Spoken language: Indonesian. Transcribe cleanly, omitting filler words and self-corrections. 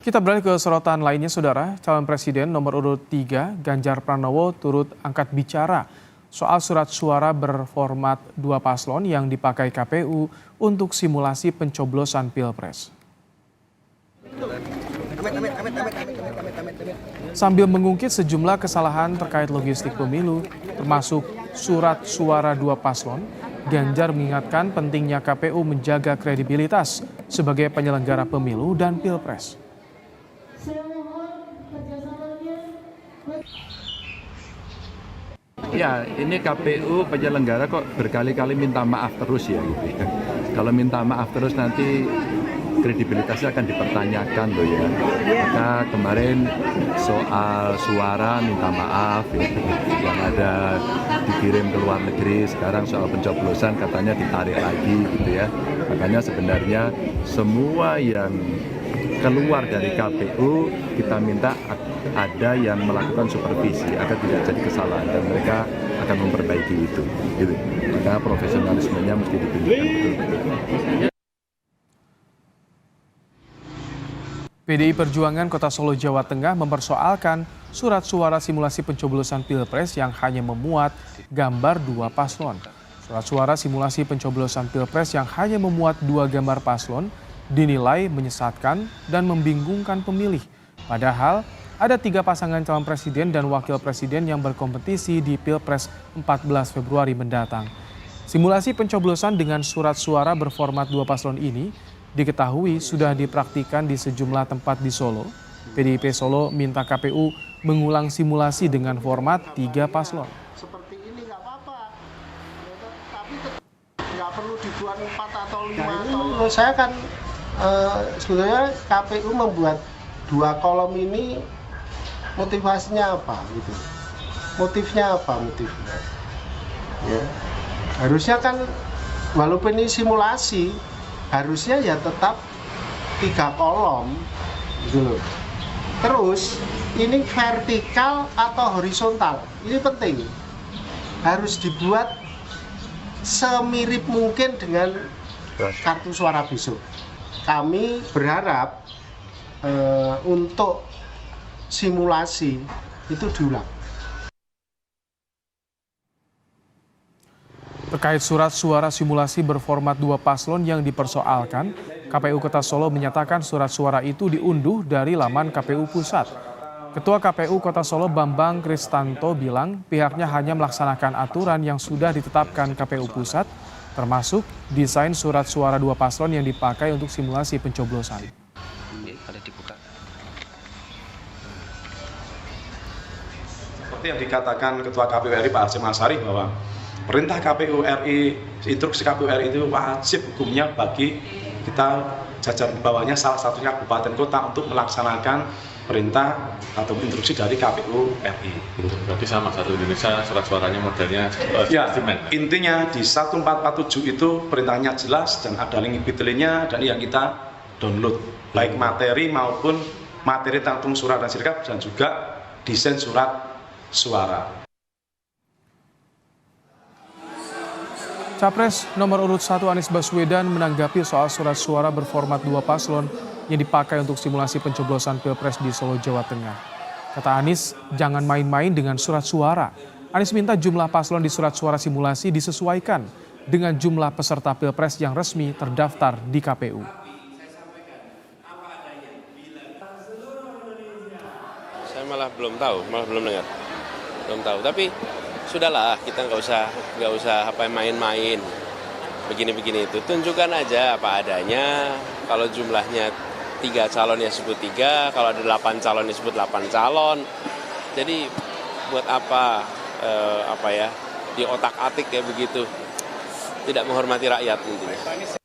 Kita beralih ke sorotan lainnya, Saudara. Calon Presiden nomor urut 3, Ganjar Pranowo turut angkat bicara soal surat suara berformat 2 paslon yang dipakai KPU untuk simulasi pencoblosan Pilpres. Sambil mengungkit sejumlah kesalahan terkait logistik pemilu, termasuk surat suara 2 paslon, Ganjar mengingatkan pentingnya KPU menjaga kredibilitas sebagai penyelenggara pemilu dan Pilpres. Ya, ini KPU penyelenggara kok berkali-kali minta maaf terus ya gitu ya. Kalau minta maaf terus nanti kredibilitasnya akan dipertanyakan loh ya. Maka kemarin soal suara minta maaf ya, yang ada dikirim ke luar negeri, sekarang soal pencoblosan katanya ditarik lagi gitu ya. Makanya sebenarnya semua yang keluar dari KPU kita minta ada yang melakukan supervisi agar tidak jadi kesalahan dan mereka akan memperbaiki itu. Gitu. Maka profesionalismenya mesti ditunjukkan betul-betul. PDI Perjuangan Kota Solo, Jawa Tengah mempersoalkan surat suara simulasi pencoblosan Pilpres yang hanya memuat gambar 2 paslon. Surat suara simulasi pencoblosan Pilpres yang hanya memuat 2 gambar paslon dinilai menyesatkan dan membingungkan pemilih. Padahal ada 3 pasangan calon presiden dan wakil presiden yang berkompetisi di Pilpres 14 Februari mendatang. Simulasi pencoblosan dengan surat suara berformat 2 paslon ini diketahui sudah dipraktikkan di sejumlah tempat di Solo. PDIP Solo minta KPU mengulang simulasi dengan format 3 paslon. Seperti ini nggak apa-apa, tapi nggak perlu dibuat 4 atau 5 atau... Menurut saya kan sebenarnya KPU membuat 2 kolom ini motivasinya apa gitu? Motifnya apa motifnya? Ya, harusnya kan walaupun ini simulasi, harusnya ya tetap 3 kolom gitu loh. Terus ini vertikal atau horizontal, ini penting. Harus dibuat semirip mungkin dengan kartu suara besok. Kami berharap untuk simulasi itu diulang. Terkait surat suara simulasi berformat 2 paslon yang dipersoalkan, KPU Kota Solo menyatakan surat suara itu diunduh dari laman KPU Pusat. Ketua KPU Kota Solo Bambang Kristanto bilang pihaknya hanya melaksanakan aturan yang sudah ditetapkan KPU Pusat, termasuk desain surat suara 2 paslon yang dipakai untuk simulasi pencoblosan. Seperti yang dikatakan Ketua KPU RI Pak Hasyim Asyari bahwa perintah KPU RI, instruksi KPU RI itu wajib hukumnya bagi kita jajaran bawahnya, salah satunya kabupaten kota untuk melaksanakan perintah atau instruksi dari KPU RI. Berarti sama satu Indonesia surat suaranya modelnya ya, intinya di 1447 itu perintahnya jelas dan ada link bit.ly-nya dan yang kita download baik materi maupun materi tentang surat dan sirkap dan juga desain surat suara. Capres nomor urut 1 Anies Baswedan menanggapi soal surat suara berformat 2 paslon yang dipakai untuk simulasi pencoblosan Pilpres di Solo, Jawa Tengah. Kata Anies, jangan main-main dengan surat suara. Anies minta jumlah paslon di surat suara simulasi disesuaikan dengan jumlah peserta Pilpres yang resmi terdaftar di KPU. Saya malah belum tahu, belum dengar. Belum tahu, tapi sudahlah, kita nggak usah main-main begini-begini itu. Tunjukkan aja apa adanya. Kalau jumlahnya 3 calon ya sebut 3, kalau ada 8 calon ya sebut 8 calon. Jadi buat apa di otak-atik ya begitu, tidak menghormati rakyat intinya.